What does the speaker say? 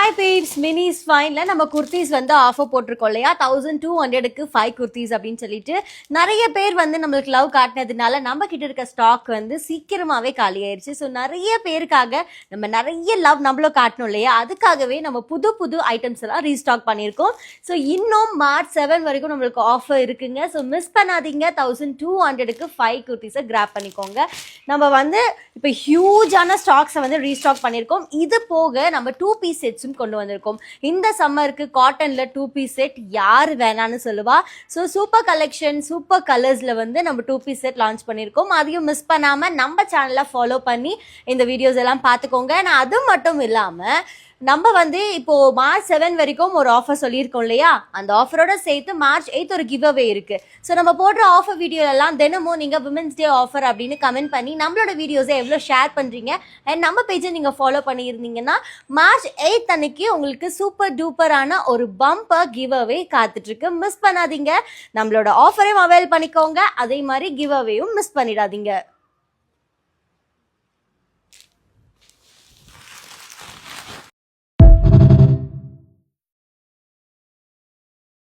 Hi babes, மினிஸ் ஃபைன்ல நம்ம குர்த்திஸ் வந்து offer போட்டிருக்கோம் இல்லையா? 1200க்கு 5 குர்த்திஸ் அப்படின்னு சொல்லிட்டு நிறைய பேர் வந்து நம்மளுக்கு லவ் காட்டினதுனால நம்ம கிட்ட இருக்க ஸ்டாக் வந்து சீக்கிரமாவே காலி ஆயிடுச்சு. ஸோ நிறைய பேருக்காக நம்ம நிறைய லவ் நம்மளும் காட்டணும் இல்லையா? அதுக்காகவே நம்ம புது புது ஐட்டம்ஸ் எல்லாம் ரீஸ்டாக் பண்ணியிருக்கோம். ஸோ இன்னும் மார்ச் 7 வரைக்கும் நம்மளுக்கு ஆஃபர் இருக்குங்க. ஸோ மிஸ் பண்ணாதீங்க. 1200க்கு 5 குர்த்திஸை கிராப் பண்ணிக்கோங்க. நம்ம வந்து இப்போ ஹியூஜான ஸ்டாக்ஸை வந்து ரீஸ்டாக் பண்ணியிருக்கோம். இது போக நம்ம 2 பீஸ் செட்ஸும் கொண்டு வந்திருக்கோம். இந்த சம்மருக்கு காட்டன்ல 2 பீஸ் செட் யார் வேணான்னு சொல்லுவா. ஸோ சூப்பர் கலெக்ஷன், சூப்பர் கலர்ஸ்ல வந்து நம்ம 2 பீஸ் செட் லான்ச் பண்ணியிருக்கோம். அதையும் மிஸ் பண்ணாம நம்ம சேனலை ஃபாலோ பண்ணி இந்த வீடியோஸ் எல்லாம் பார்த்துக்கோங்க. நான் அது மட்டும் இல்லாம நம்ம வந்து இப்போ மார்ச் 7 வரைக்கும் ஒரு ஆஃபர் சொல்லியிருக்கோம் இல்லையா? அந்த ஆஃபரோட சேர்த்து மார்ச் 8 ஒரு கிவ் அவே இருக்கு. ஸோ நம்ம போடுற ஆஃபர் வீடியோ எல்லாம் தினமும் நீங்க விமன்ஸ் டே ஆஃபர் அப்படின்னு கமெண்ட் பண்ணி நம்மளோட வீடியோஸை எவ்வளோ ஷேர் பண்றீங்க அண்ட் நம்ம பேஜை நீங்க ஃபாலோ பண்ணியிருந்தீங்கன்னா மார்ச் 8 அன்னைக்கு உங்களுக்கு சூப்பர் டூப்பரான ஒரு பம்பர் கிவ் அவே காத்துட்டு இருக்கு. மிஸ் பண்ணாதீங்க. நம்மளோட ஆஃபரையும் அவைல் பண்ணிக்கோங்க. அதே மாதிரி கிவ் அவேயும் மிஸ் பண்ணிடாதீங்க.